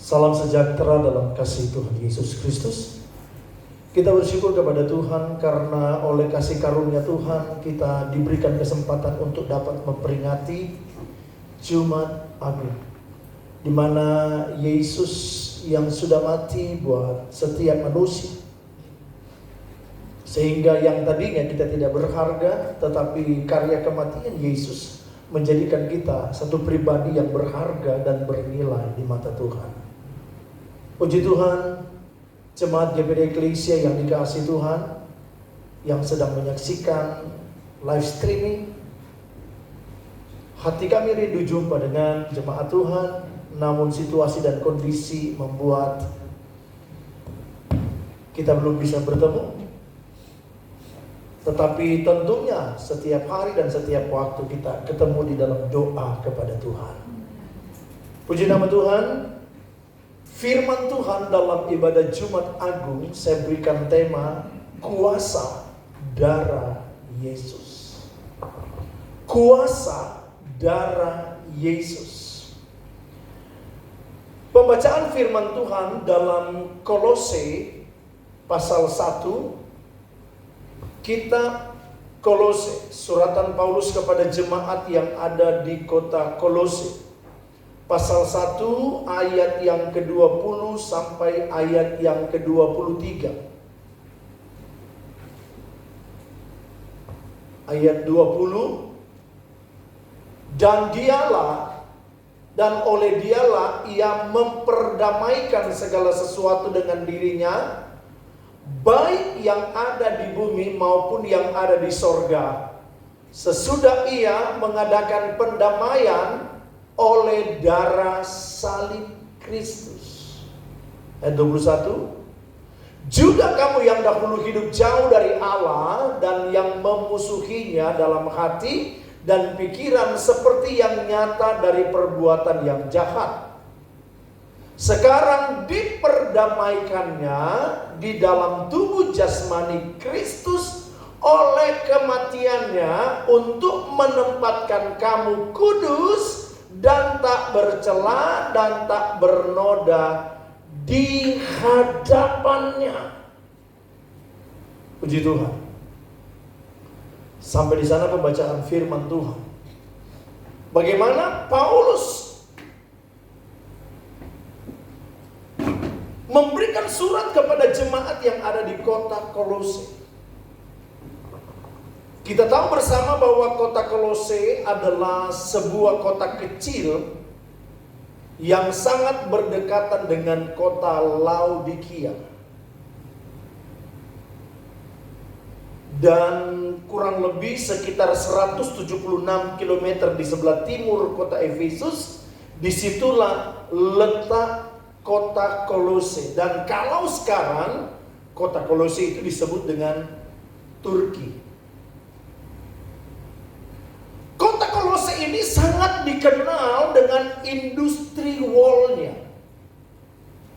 Salam sejahtera dalam kasih Tuhan Yesus Kristus. Kita bersyukur kepada Tuhan karena oleh kasih karunia Tuhan kita diberikan kesempatan untuk dapat memperingati Jumat Agung, di mana Yesus yang sudah mati buat setiap manusia, sehingga yang tadinya kita tidak berharga, tetapi karya kematian Yesus menjadikan kita satu pribadi yang berharga dan bernilai di mata Tuhan. Puji Tuhan, jemaat GPD Eklesia yang dikasihi Tuhan, yang sedang menyaksikan live streaming, hati kami rindu jumpa dengan jemaat Tuhan, namun situasi dan kondisi membuat kita belum bisa bertemu. Tetapi tentunya setiap hari dan setiap waktu kita ketemu di dalam doa kepada Tuhan. Puji nama Tuhan. Firman Tuhan dalam ibadah Jumat Agung, saya berikan tema kuasa darah Yesus. Kuasa darah Yesus. Pembacaan firman Tuhan dalam Kolose pasal 1, kitab Kolose, suratan Paulus kepada jemaat yang ada di kota Kolose. Pasal 1 ayat yang ke-20 sampai ayat yang ke-23. Ayat 20. Dan oleh dialah ia memperdamaikan segala sesuatu dengan dirinya, baik yang ada di bumi maupun yang ada di sorga. Sesudah ia mengadakan pendamaian oleh darah salib Kristus. Ayat 21. Juga kamu yang dahulu hidup jauh dari Allah dan yang memusuhinya dalam hati dan pikiran seperti yang nyata dari perbuatan yang jahat, sekarang diperdamaikannya di dalam tubuh jasmani Kristus oleh kematiannya untuk menempatkan kamu kudus dan tak bercela dan tak bernoda di hadapannya. Puji Tuhan. Sampai di sana pembacaan firman Tuhan. Bagaimana Paulus memberikan surat kepada jemaat yang ada di kota Kolose. Kita tahu bersama bahwa kota Kolose adalah sebuah kota kecil yang sangat berdekatan dengan kota Laodikia. Dan kurang lebih sekitar 176 km di sebelah timur kota Efesus, disitulah letak kota Kolose. Dan kalau sekarang kota Kolose itu disebut dengan Turki. Kota Kolose ini sangat dikenal dengan industri woolnya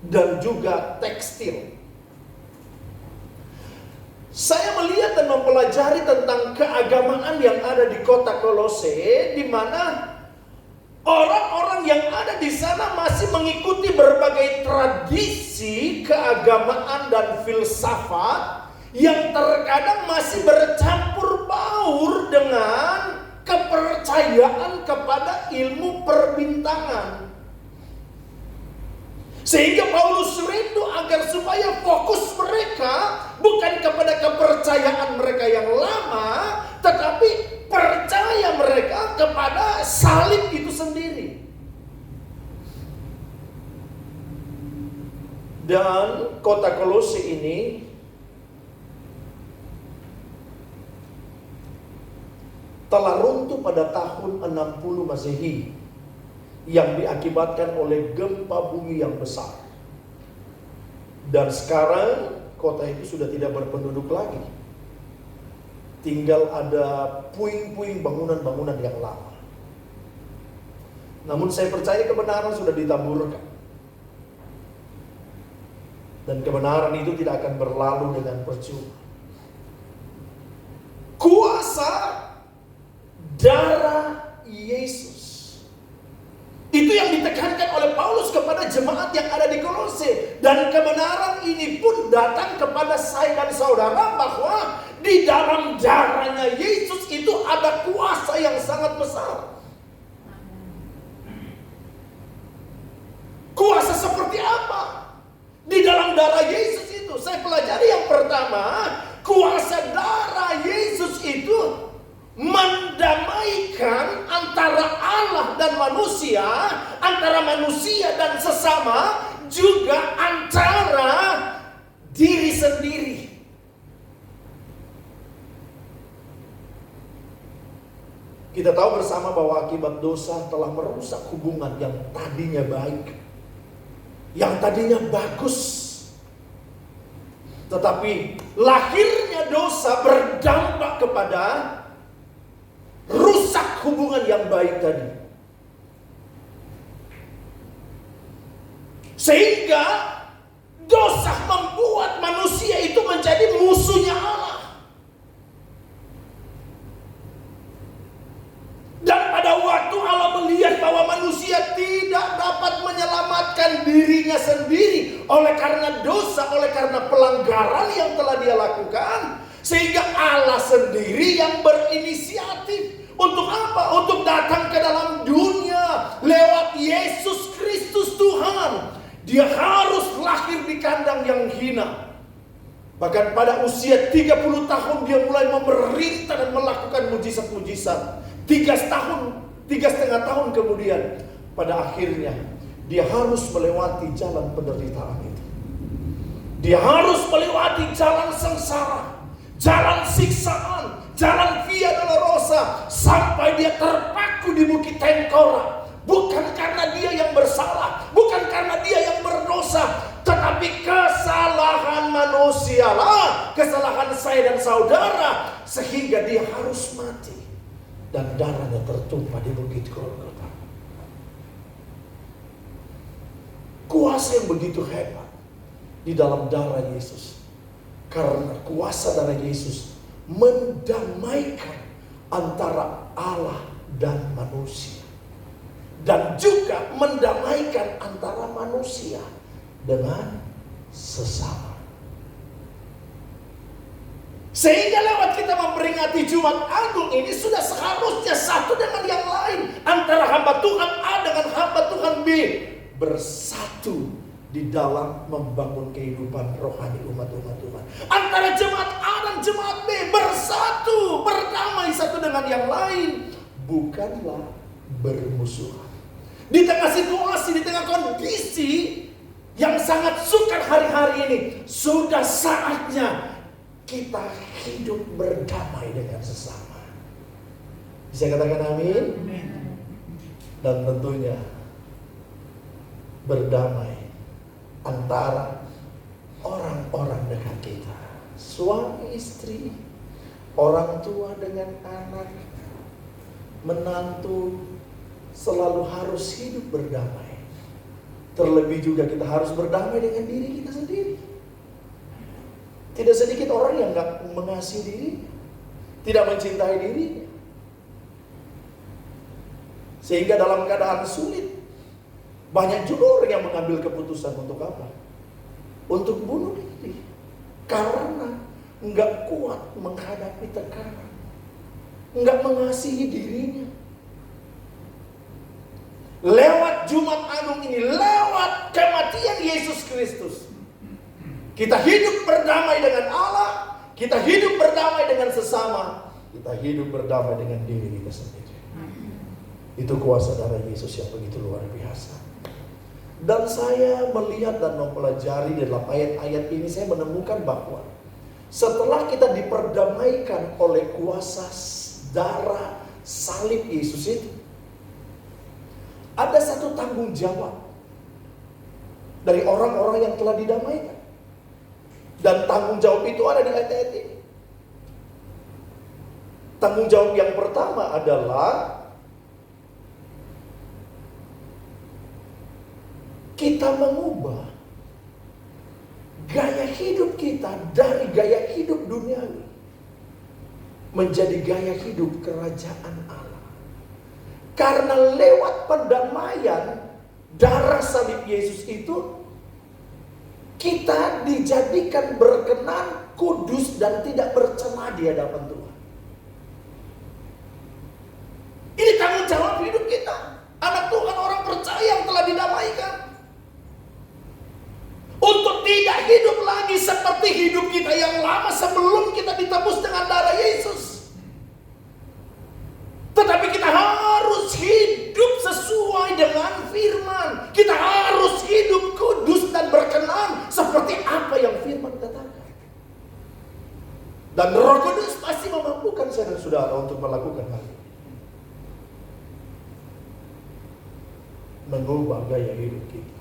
dan juga tekstil. Saya melihat dan mempelajari tentang keagamaan yang ada di kota Kolose, di mana orang-orang yang ada di sana masih mengikuti berbagai tradisi keagamaan dan filsafat yang terkadang masih bercampur baur dengan kepercayaan kepada ilmu perbintangan. Sehingga Paulus rindu agar supaya fokus mereka bukan kepada kepercayaan mereka yang lama, tetapi percaya mereka kepada salib itu sendiri. Dan kota Kolose ini telah runtuh pada tahun 60 Masehi yang diakibatkan oleh gempa bumi yang besar. Dan sekarang kota itu sudah tidak berpenduduk lagi. Tinggal ada puing-puing bangunan-bangunan yang lama. Namun saya percaya kebenaran sudah ditaburkan. Dan kebenaran itu tidak akan berlalu dengan percuma. Kuasa darah Yesus. Itu yang ditekankan oleh Paulus kepada jemaat yang ada di Kolose. Dan kebenaran ini pun datang kepada saya dan saudara bahwa di dalam darahnya Yesus itu ada kuasa yang sangat besar. Kuasa seperti apa? Di dalam darah Yesus itu saya pelajari yang pertama, kuasa darah Yesus itu mendamaikan antara Allah dan manusia, antara manusia dan sesama, juga antara diri sendiri. Kita tahu bersama bahwa akibat dosa telah merusak hubungan yang tadinya baik, yang tadinya bagus. Tetapi lahirnya dosa berdampak kepada rusak hubungan yang baik tadi. Sehingga dosa membuat manusia itu menjadi musuhnya Allah. Dan pada waktu Allah melihat bahwa manusia tidak dapat menyelamatkan dirinya sendiri oleh karena dosa, oleh karena pelanggaran yang telah dia lakukan, sehingga Allah sendiri yang berinisiatif. Untuk apa? Untuk datang ke dalam dunia lewat Yesus Kristus Tuhan. Dia harus lahir di kandang yang hina. Bahkan pada usia 30 tahun dia mulai memerintah dan melakukan mujizat-mujizat. 3,5 tahun kemudian, pada akhirnya dia harus melewati jalan penderitaan itu. Dia harus melewati jalan sengsara, jalan siksaan, jalan via dolorosa, sampai dia terpaku di bukit Tengkorak. Bukan karena dia yang bersalah, bukan karena dia yang berdosa, tetapi kesalahan manusialah, kesalahan saya dan saudara, sehingga dia harus mati. Dan darahnya tertumpah di bukit Golgota. Kuasa yang begitu hebat di dalam darah Yesus. Karena kuasa darah Yesus mendamaikan antara Allah dan manusia. Dan juga mendamaikan antara manusia dengan sesama. Sehingga lewat kita memperingati Jumat Agung ini sudah seharusnya satu dengan yang lain. Antara hamba Tuhan A dengan hamba Tuhan B bersatu di dalam membangun kehidupan rohani umat-umat Tuhan. Antara jemaat A dan jemaat B bersatu, berdamai satu dengan yang lain. Bukanlah bermusuhan. Di tengah situasi, di tengah kondisi yang sangat sukar hari-hari ini, sudah saatnya kita hidup berdamai dengan sesama. Bisa katakan amin? Dan tentunya berdamai antara orang-orang dekat kita. Suami istri, orang tua dengan anak, menantu, selalu harus hidup berdamai. Terlebih juga kita harus berdamai dengan diri kita sendiri. Tidak sedikit orang yang gak mengasihi diri, tidak mencintai diri, sehingga dalam keadaan sulit, banyak juga orang yang mengambil keputusan untuk apa? Untuk bunuh diri. Karena gak kuat menghadapi tekanan, gak mengasihi dirinya. Lewat Jumat Agung ini, lewat kematian Yesus Kristus, kita hidup berdamai dengan Allah, kita hidup berdamai dengan sesama, kita hidup berdamai dengan diri kita sendiri. Itu kuasa darah Yesus yang begitu luar biasa. Dan saya melihat dan mempelajari dalam ayat-ayat ini, saya menemukan bahwa setelah kita diperdamaikan oleh kuasa darah salib Yesus itu, ada satu tanggung jawab dari orang-orang yang telah didamaikan. Dan tanggung jawab itu ada di ayat-ayat ini. Tanggung jawab yang pertama adalah kita mengubah gaya hidup kita dari gaya hidup duniawi menjadi gaya hidup kerajaan Allah. Karena lewat pendamaian darah salib Yesus itu, kita dijadikan berkenan, kudus, dan tidak bercela di hadapan Tuhan. Ini tanggung jawab hidup kita. Anak Tuhan, orang percaya yang telah didamaikan. Untuk tidak hidup lagi seperti hidup kita yang lama sebelum kita ditebus dengan darah Yesus. Tetapi kita harus hidup sesuai dengan firman. Kita harus hidup kudus dan berkenan seperti apa yang firman katakan. Dan Roh Kudus pasti memampukan saya dan saudara untuk melakukan hal ini. Mengubah gaya hidup kita.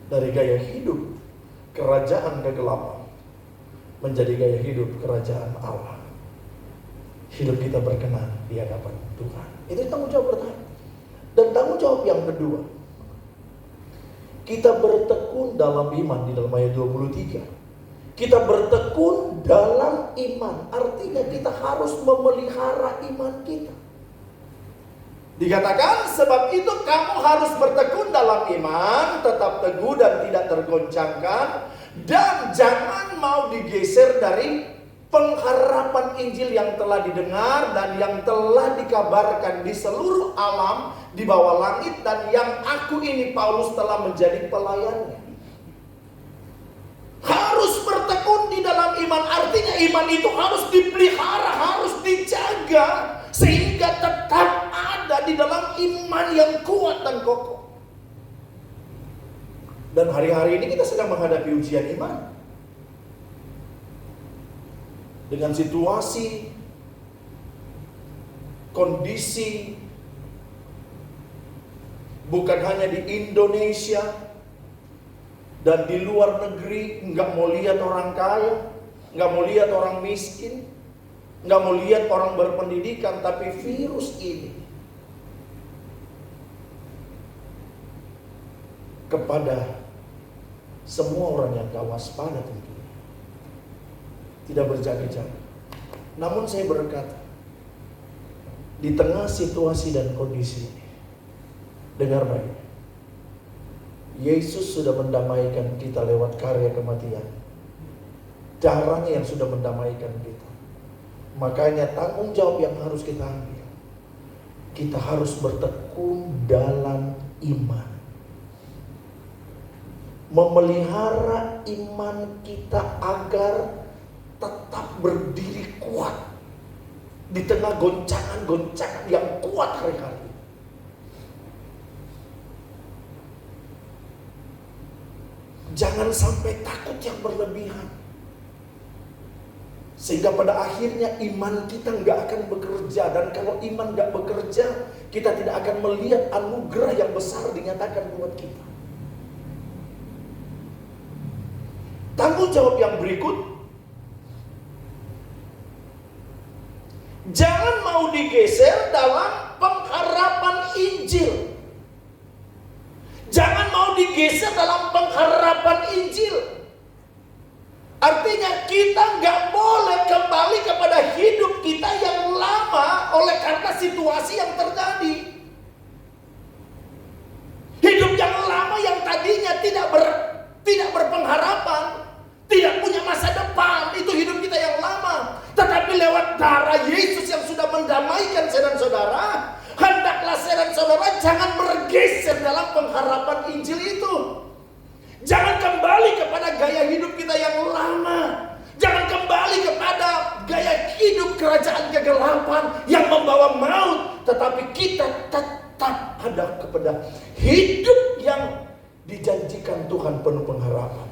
Dari gaya hidup kerajaan kegelapan menjadi gaya hidup kerajaan Allah. Hidup kita berkenan di hadapan Tuhan. Itu tanggung jawab pertama. Dan tanggung jawab yang kedua, kita bertekun dalam iman di dalam ayat 23. Kita bertekun dalam iman, artinya kita harus memelihara iman kita. Dikatakan, sebab itu kamu harus bertekun dalam iman, tetap teguh dan tidak tergoncangkan, dan jangan mau digeser dari pengharapan Injil yang telah didengar dan yang telah dikabarkan di seluruh alam di bawah langit, dan yang aku ini Paulus telah menjadi pelayannya. Harus bertekun di dalam iman, artinya iman itu harus dipelihara, harus dijaga, sehingga tetap ada di dalam iman yang kuat dan kokoh. Dan hari-hari ini kita sedang menghadapi ujian iman. Dengan situasi, kondisi, bukan hanya di Indonesia dan di luar negeri, nggak mau lihat orang kaya, nggak mau lihat orang miskin, nggak mau lihat orang berpendidikan, tapi virus ini kepada semua orang yang gak waspada tentunya, tidak berjaga-jaga. Namun saya berkata, di tengah situasi dan kondisi ini, dengar baik, Yesus sudah mendamaikan kita lewat karya kematian. Darahnya yang sudah mendamaikan kita. Makanya tanggung jawab yang harus kita ambil, kita harus bertekun dalam iman, memelihara iman kita agar tetap berdiri kuat di tengah goncangan-goncangan yang kuat hari-hari. Jangan sampai takut yang berlebihan, sehingga pada akhirnya iman kita nggak akan bekerja. Dan kalau iman nggak bekerja, kita tidak akan melihat anugerah yang besar dinyatakan buat kita. Tanggung jawab yang berikut, jangan mau digeser dalam pengharapan Injil. Jangan mau digeser dalam pengharapan Injil. Artinya kita nggak boleh kembali kepada hidup kita yang lama oleh karena situasi yang terjadi. Hidup yang lama yang tadinya tidak berpengharapan, tidak punya masa depan, itu hidup kita yang lama. Tetapi lewat darah Yesus yang sudah mendamaikan saya dan saudara, hendaklah saya dan saudara jangan bergeser dalam pengharapan Injil itu. Jangan kembali kepada gaya hidup kita yang lama. Jangan kembali kepada gaya hidup kerajaan kegelapan yang membawa maut. Tetapi kita tetap ada kepada hidup yang dijanjikan Tuhan penuh pengharapan.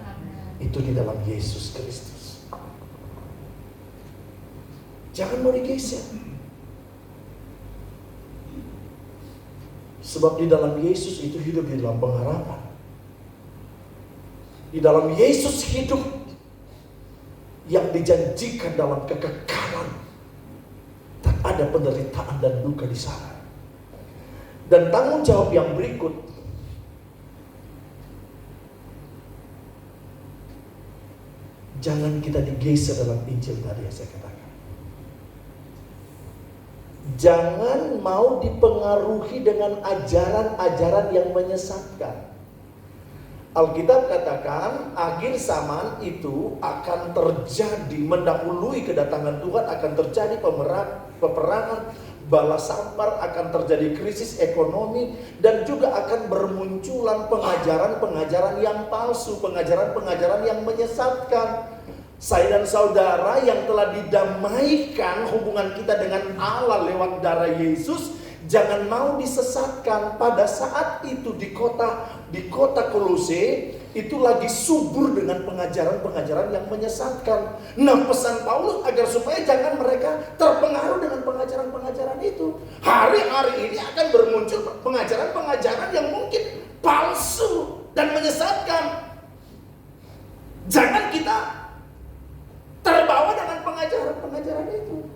Itu di dalam Yesus Kristus. Jangan mau digeser. Sebab di dalam Yesus itu hidup di dalam pengharapan. Di dalam Yesus hidup yang dijanjikan dalam kekekalan. Tak ada penderitaan dan duka di sana. Dan tanggung jawab yang berikut, jangan kita digeser dalam Injil tadi yang saya katakan. Jangan mau dipengaruhi dengan ajaran-ajaran yang menyesatkan. Alkitab katakan akhir zaman itu akan terjadi, mendahului kedatangan Tuhan akan terjadi peperangan, bala sampar, akan terjadi krisis ekonomi, dan juga akan bermunculan pengajaran-pengajaran yang palsu, pengajaran-pengajaran yang menyesatkan. Saya dan saudara yang telah didamaikan hubungan kita dengan Allah lewat darah Yesus, jangan mau disesatkan. Pada saat itu di kota Kolose itu lagi subur dengan pengajaran-pengajaran yang menyesatkan. Nah, pesan Paulus agar supaya jangan mereka terpengaruh dengan pengajaran-pengajaran itu. Hari-hari ini akan bermuncul pengajaran-pengajaran yang mungkin palsu dan menyesatkan. Jangan kita terbawa dengan pengajaran-pengajaran itu.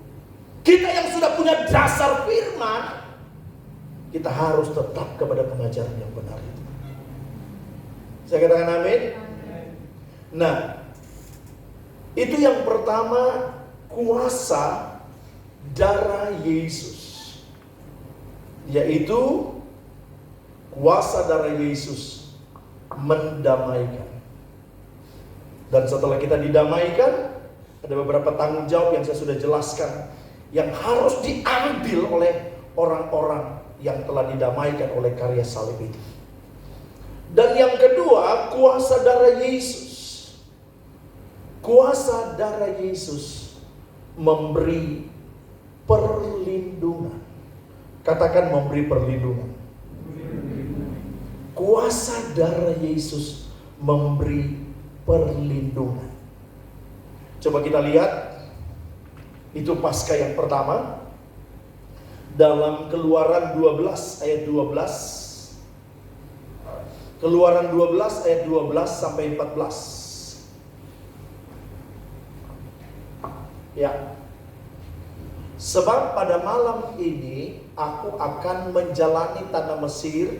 Kita yang sudah punya dasar firman, kita harus tetap kepada pengajaran yang benar itu. Saya katakan amin. Nah, itu yang pertama, kuasa darah Yesus, yaitu kuasa darah Yesus mendamaikan. Dan setelah kita didamaikan, ada beberapa tanggung jawab yang saya sudah jelaskan yang harus diambil oleh orang-orang yang telah didamaikan oleh karya salib itu. Dan yang kedua, kuasa darah Yesus. Kuasa darah Yesus memberi perlindungan. Katakan memberi perlindungan. Kuasa darah Yesus memberi perlindungan. Coba kita lihat, itu Paskah yang pertama dalam Keluaran 12 ayat 12. Keluaran 12 ayat 12 sampai 14. Ya. Sebab pada malam ini aku akan menjalani tanah Mesir,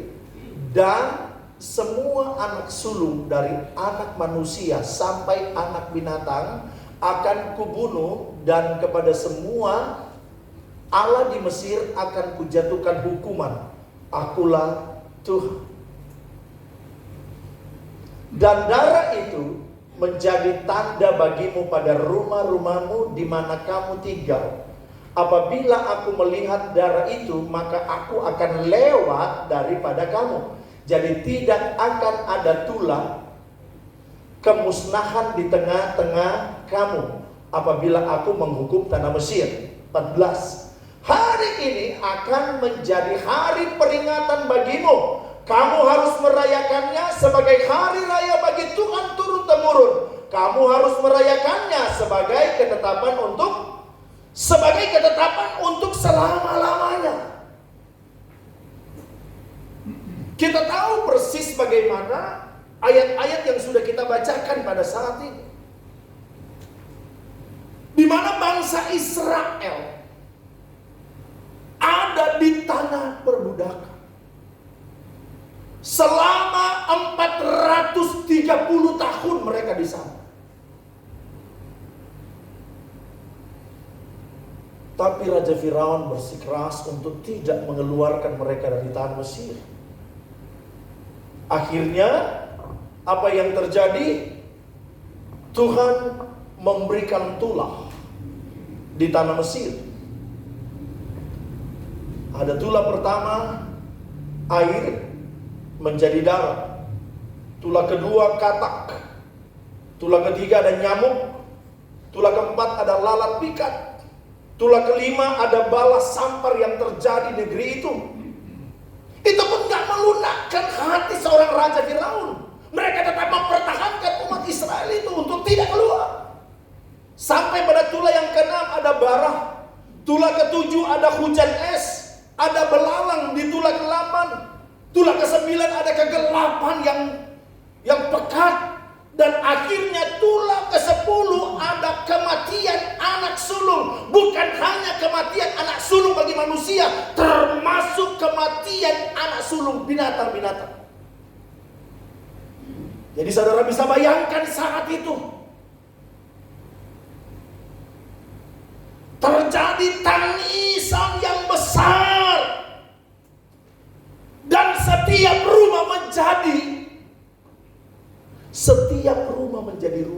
dan semua anak sulung dari anak manusia sampai anak binatang akan kubunuh, dan kepada semua Allah di Mesir akan kujatuhkan hukuman. Akulah Tuhan. Dan darah itu menjadi tanda bagimu pada rumah-rumahmu di mana kamu tinggal. Apabila aku melihat darah itu, maka aku akan lewat daripada kamu. Jadi tidak akan ada tulah kemusnahan di tengah-tengah kamu apabila aku menghukum tanah Mesir. 14. Hari ini akan menjadi hari peringatan bagimu. Kamu harus merayakannya sebagai hari raya bagi Tuhan turun-temurun. Kamu harus merayakannya sebagai ketetapan untuk selama-lamanya. Kita tahu persis bagaimana ayat-ayat yang sudah kita bacakan pada saat ini, di mana bangsa Israel ada di tanah perbudakan selama 430 tahun mereka di sana. Tapi Raja Firaun bersikeras untuk tidak mengeluarkan mereka dari tanah Mesir. Akhirnya apa yang terjadi? Tuhan memberikan tulah di tanah Mesir. Ada tulah pertama, air menjadi darah. Tulah kedua, katak. Tulah ketiga ada nyamuk. Tulah keempat ada lalat pikat. Tulah kelima ada bala sampar yang terjadi di negeri itu. Itu pun gak melunakkan hati seorang Raja Firaun. Mereka tetap mempertahankan umat Israel itu untuk tidak keluar. Sampai pada tulah yang keenam ada bara. Tulah ketujuh ada hujan es. Ada belalang di tulah ke-8. Tulah ke-9 ada kegelapan yang pekat. Dan akhirnya tulah ke-10 ada kematian anak sulung. Bukan hanya kematian anak sulung bagi manusia, termasuk kematian anak sulung binatang-binatang. Jadi saudara bisa bayangkan saat itu terjadi tangisan yang besar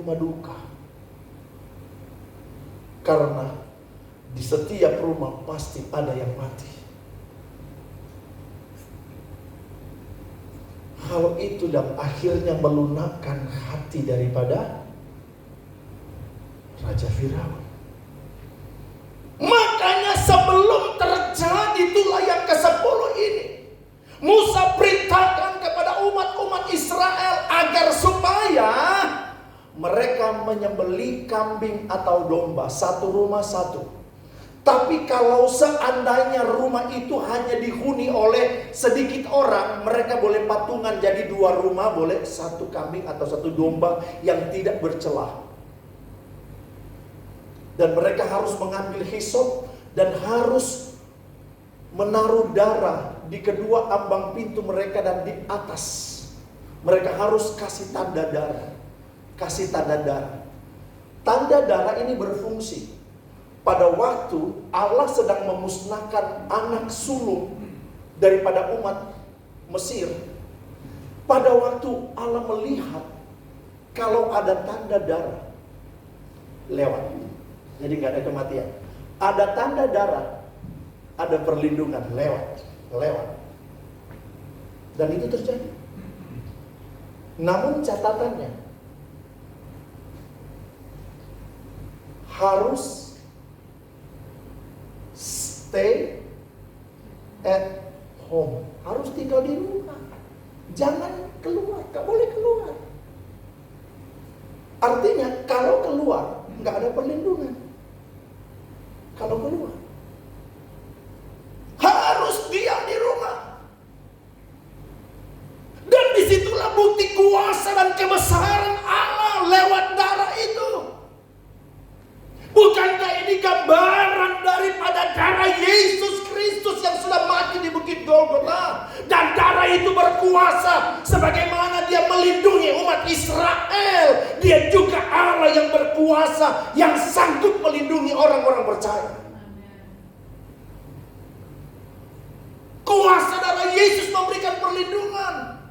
rumah duka. Karena di setiap rumah pasti ada yang mati. Hal itu dan akhirnya melunakkan hati daripada Raja Firaun. Makanya sebelum terjadi itulah yang ke-10 ini, Musa perintahkan kepada umat-umat Israel agar supaya mereka menyembelih kambing atau domba, satu rumah satu. Tapi kalau seandainya rumah itu hanya dihuni oleh sedikit orang, mereka boleh patungan jadi 2 rumah, boleh 1 kambing atau 1 domba yang tidak bercelah. Dan mereka harus mengambil hisop dan harus menaruh darah di kedua ambang pintu mereka dan di atas. Mereka harus kasih tanda darah. Kasih tanda darah. Tanda darah ini berfungsi. Pada waktu Allah sedang memusnahkan anak sulung daripada umat Mesir. Pada waktu Allah melihat kalau ada tanda darah lewat. Jadi gak ada kematian. Ada tanda darah, ada perlindungan lewat. Dan itu terjadi. Namun catatannya harus stay at home. Harus tinggal di rumah. Jangan keluar, gak boleh keluar. Artinya kalau keluar gak ada perlindungan. Kalau keluar harus diam di rumah. Dan disitulah bukti kuasa dan kebesaran Allah lewat darah itu. Bukankah ini gambaran daripada darah Yesus Kristus yang sudah mati di Bukit Golgota? Dan darah itu berkuasa sebagaimana dia melindungi umat Israel. Dia juga Allah yang berkuasa, yang sanggup melindungi orang-orang percaya. Kuasa darah Yesus memberikan perlindungan.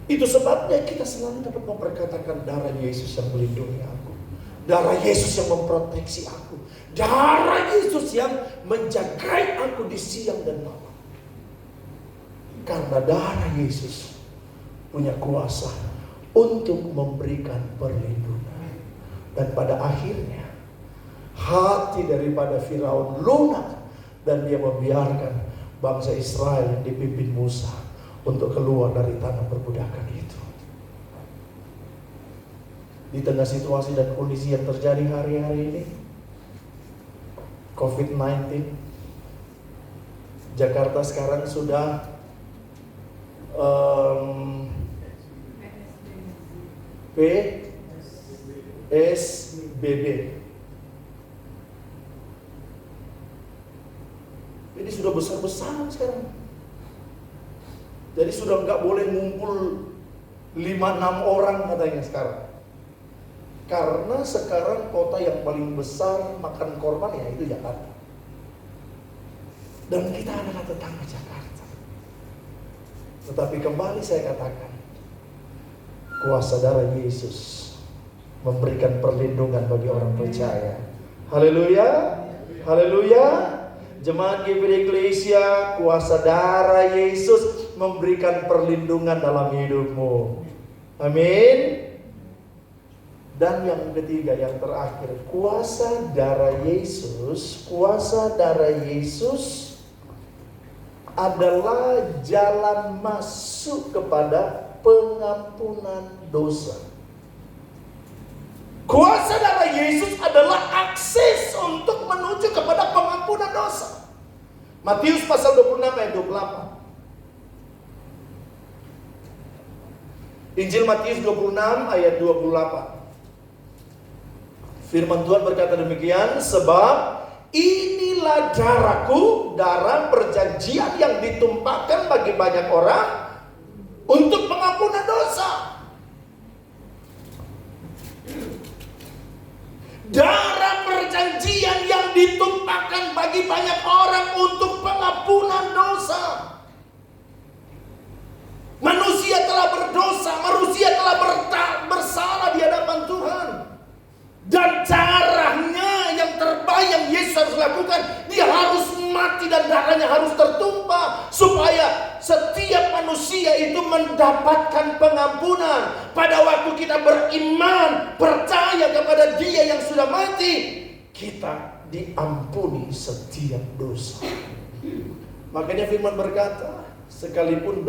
Itu sebabnya kita selalu dapat memperkatakan darah Yesus yang melindungi aku. Darah Yesus yang memproteksi aku. Darah Yesus yang menjagai aku di siang dan malam. Karena darah Yesus punya kuasa untuk memberikan perlindungan. Dan pada akhirnya hati daripada Firaun lunak. Dan dia membiarkan bangsa Israel yang dipimpin Musa untuk keluar dari tanah perbudakan itu. Di tengah situasi dan kondisi yang terjadi hari-hari ini, COVID-19, Jakarta sekarang sudah PSBB. Ini sudah besar-besaran sekarang. Jadi sudah nggak boleh ngumpul 5-6 orang katanya sekarang. Karena sekarang kota yang paling besar makan korban ya itu Jakarta. Dan kita adalah tetangga Jakarta. Tetapi kembali saya katakan, kuasa darah Yesus memberikan perlindungan bagi orang percaya. Haleluya. Haleluya. Jemaat GBD Eklesia, kuasa darah Yesus memberikan perlindungan dalam hidupmu. Amin. Dan yang ketiga, yang terakhir, kuasa darah Yesus adalah jalan masuk kepada pengampunan dosa. Kuasa darah Yesus adalah akses untuk menuju kepada pengampunan dosa. Matius pasal 26 ayat 28. Injil Matius 26 ayat 28. Firman Tuhan berkata demikian, sebab inilah darahku, darah perjanjian yang ditumpahkan bagi banyak orang untuk pengampunan dosa. Darah perjanjian yang ditumpahkan bagi banyak orang untuk pengampunan dosa. Manusia telah berdosa, manusia telah dilakukan? Dia harus mati dan darahnya harus tertumpah supaya setiap manusia itu mendapatkan pengampunan. Pada waktu kita beriman, percaya kepada Dia yang sudah mati, kita diampuni setiap dosa. Makanya firman berkata, sekalipun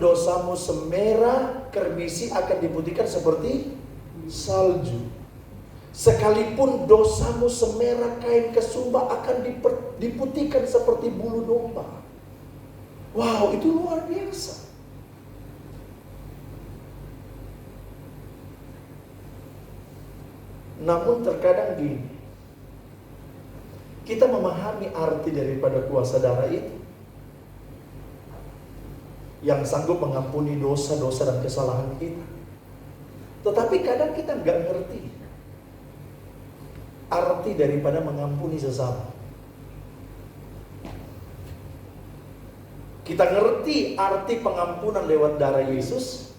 dosamu semerah kerbisi akan diputihkan seperti salju. Sekalipun dosamu semerah kain kesumba akan diputihkan seperti bulu domba. Wow, itu luar biasa. Namun terkadang gini, kita memahami arti daripada kuasa darah itu, yang sanggup mengampuni dosa-dosa dan kesalahan kita. Tetapi kadang kita nggak ngerti arti daripada mengampuni sesama. Kita ngerti arti pengampunan lewat darah Yesus,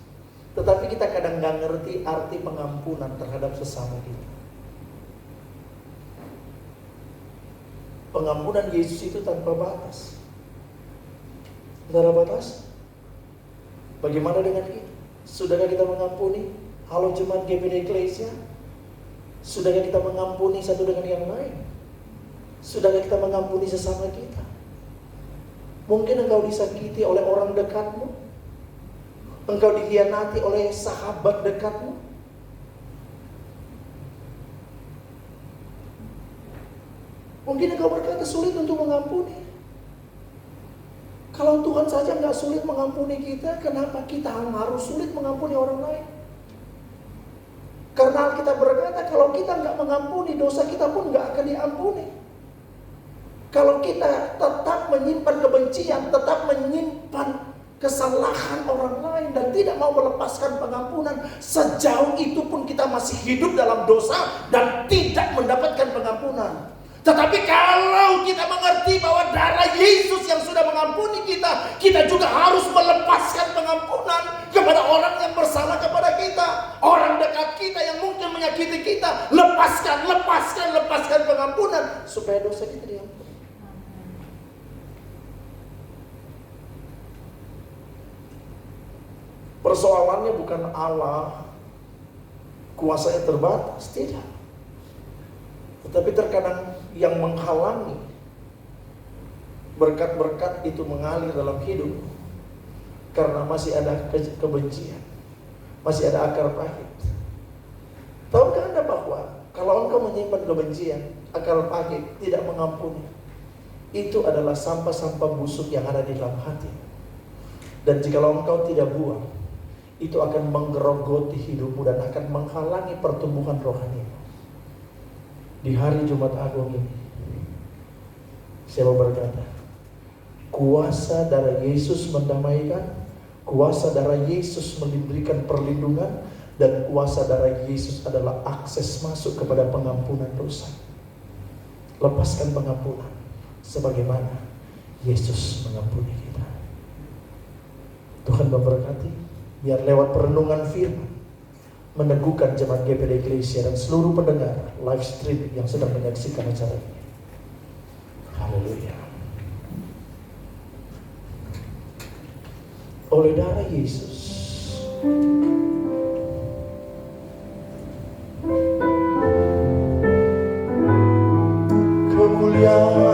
tetapi kita kadang nggak ngerti arti pengampunan terhadap sesama kita. Pengampunan Yesus itu tanpa batas. Tidak ada batas. Bagaimana dengan kita? Sudahkah kita mengampuni? Halo jemaat GPD Eklesia, sudahkah kita mengampuni satu dengan yang lain? Sudahkah kita mengampuni sesama kita? Mungkin engkau disakiti oleh orang dekatmu, engkau dikhianati oleh sahabat dekatmu. Mungkin engkau berkata sulit untuk mengampuni. Kalau Tuhan saja nggak sulit mengampuni kita, kenapa kita harus sulit mengampuni orang lain? Karena Alkitab berkata kalau kita nggak mengampuni, dosa kita pun nggak akan diampuni. Kalau kita tetap menyimpan kebencian, tetap menyimpan kesalahan orang lain dan tidak mau melepaskan pengampunan, sejauh itu pun kita masih hidup dalam dosa dan tidak mendapatkan pengampunan. Tetapi kalau kita mengerti bahwa darah Yesus yang sudah mengampuni kita, kita juga harus melepaskan pengampunan kepada orang yang bersalah kepada kita. Orang dekat kita yang mungkin menyakiti kita, lepaskan pengampunan supaya dosa kita diampuni. Persoalannya bukan Allah kuasanya terbatas, tidak. Tetapi terkadang yang menghalangi berkat-berkat itu mengalir dalam hidup karena masih ada kebencian, masih ada akar pahit. Tahukah Anda bahwa kalau engkau menyimpan kebencian, akar pahit, tidak mengampuni, itu adalah sampah-sampah busuk yang ada di dalam hati. Dan jikalau engkau tidak buang, itu akan menggerogoti hidupmu dan akan menghalangi pertumbuhan rohanimu. Di hari Jumat Agung ini, saya mau berkata, kuasa darah Yesus mendamaikan, kuasa darah Yesus memberikan perlindungan, dan kuasa darah Yesus adalah akses masuk kepada pengampunan dosa. Lepaskan pengampunan sebagaimana Yesus mengampuni kita. Tuhan memberkati, biar lewat perenungan firman meneguhkan jemaat GPD Eklesia dan seluruh pendengar live stream yang sedang menyaksikan acara ini. Haleluya. Oleh darah Yesus, kemuliaan